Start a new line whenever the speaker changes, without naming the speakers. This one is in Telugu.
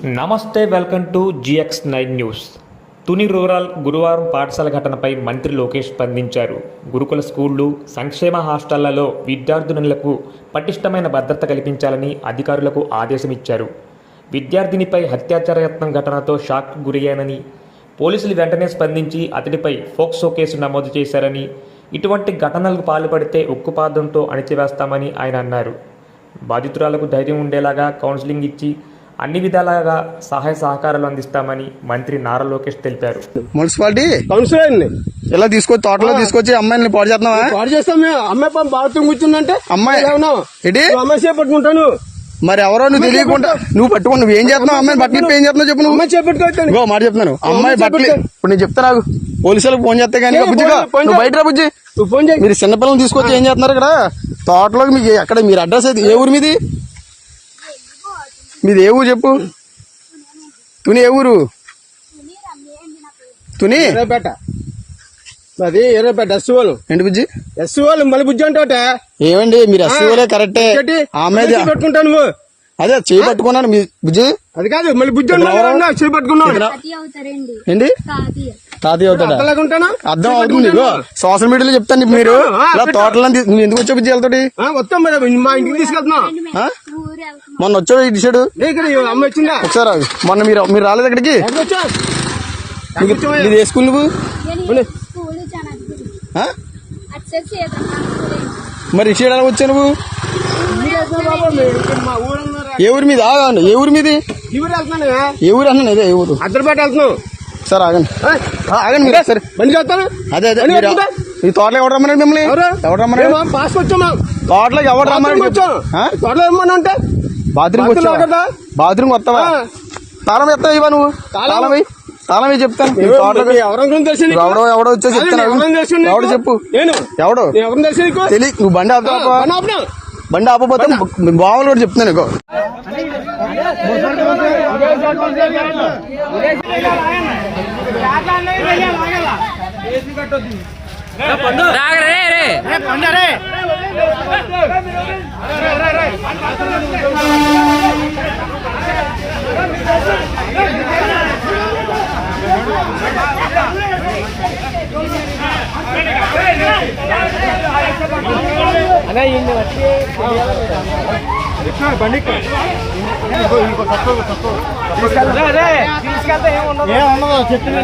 నమస్తే, welcome to GX9 news. Tuni rural గురువారం పాఠశాల ఘటనపై మంత్రి లోకేష్ స్పందించారు. గురుకుల స్కూళ్లు, సంక్షేమ హాస్టళ్లలో విద్యార్థినులకు పటిష్టమైన భద్రత కల్పించాలని అధికారులకు ఆదేశమిచ్చారు. విద్యార్థినిపై హత్యాచార యత్నం ఘటనతో షాక్కు గురయ్యానని, పోలీసులు వెంటనే స్పందించి అతడిపై ఫోక్సో కేసు నమోదు చేశారని, ఇటువంటి ఘటనలకు పాల్పడితే ఉక్కుపాదంతో అణిచివేస్తామని ఆయన అన్నారు. బాధితురాలకు ధైర్యం ఉండేలాగా కౌన్సిలింగ్ ఇచ్చి అన్ని విధాలుగా సహాయ సహకారాలు అందిస్తామని మంత్రి నారా లోకేష్ తెలిపారు.
మున్సిపాలిటీ కౌన్సిలర్ ఇలా తీసుకొచ్చి తోటలో తీసుకొచ్చి అమ్మాయిని పాడు చేస్తున్నావా?
పాడు చేస్తాం మేము. అమ్మాయి బాత్రూమ్ కూర్చుందంటే
అమ్మాయి
ఏంటి అమ్మాయి చేపట్టుకుంటాను.
మరి ఎవరో నువ్వు తెలియకుండా నువ్వు పట్టుకుని నువ్వు ఏం చేస్తున్నావు? అమ్మాయిని బట్టలు ఏం చేస్తున్నావు చెప్పు. నువ్వు
అమ్మాయి చేపట్టుకోవచ్చు.
ఇంకో మాట చెప్తున్నాను, అమ్మాయి బట్టలు ఇప్పుడు నేను చెప్తా, నాకు పోలీసులకు ఫోన్ చేస్తే కానీ నువ్వు బయట రా బుజ్జి.
ఫోన్ చేయి.
మీరు చిన్నపిల్లలు తీసుకొచ్చి ఏం చేస్తున్నారు ఇక్కడ తోటలోకి? మీకు ఎక్కడ మీరు అడ్రస్ అయితే ఏ ఊరు మీది? మీది ఏ ఊరు చెప్పు. తుని ఏ ఊరు? తుని
ఎర్రపేట. అది ఎర్రపేట ఎస్సీఓలు.
ఏంటి బుజ్జి?
ఎస్సీఓలు మళ్ళీ బుజ్జి అంటే
ఏమండి మీరు ఎస్సీఓలే కరెక్టే. ఆమె
పెట్టుకుంటాను నువ్వు.
అదే చేయి పట్టుకున్నాను మీ బుజ్జి.
అది కాదు మళ్ళీ బుజ్జి చేయి పట్టుకున్నావు.
ఏంటి తాతయ్య అవుతాడా? అర్థం అవుతుంది. సోషల్ మీడియాలో చెప్తాను. మీరు ఇలా తోటలో ఎందుకు వచ్చా బుజ్జి వెళ్తాడు?
వస్తాం మరి మా ఇంటికి తీసుకెళ్తున్నా.
మొన్న వచ్చాడు ఇటు సైడ్
అమ్మ వచ్చిందా
ఒకసారి? మొన్న మీరు రాలేదు అక్కడికి? ఇది ఏ స్కూల్ నువ్వు? మరి ఇటు సైడ్ ఎలా వచ్చావు నువ్వు? ఏ ఊరి మీద? ఏ ఊరి మీది? ఏ ఊరు అన్నాను. అదే ఏ ఊరు?
అద్దరిపేట వెళ్తున్నావు.
సార్ ఆగండి ఆగండి మీరు. సరే
బండి చేస్తాను.
అదే అదే ఈ తోటలో ఎవరు రమ్మన్నాడు మిమ్మల్ని? ఎవరు రమ్మన్నాడు?
పాస్ వచ్చాము.
తోటలోకి ఎవరు రమ్మన్నాడు?
తోటలో రమ్మన్నా అంటే
బాత్రూమ్ వచ్చా? బాత్రూమ్ వస్తావా? తాళం ఎత్తావా ఇవా నువ్వు? తాళం చెప్తాను. ఎవడో వచ్చా చెప్తాను. ఎవడు చెప్పు. ఎవడు తెలియ. నువ్వు బండి ఆపుతావా? బండి ఆపపోతే బావలు కూడా చెప్తున్నాను. ఇగో
ఏముండదు చెప్తున్నా.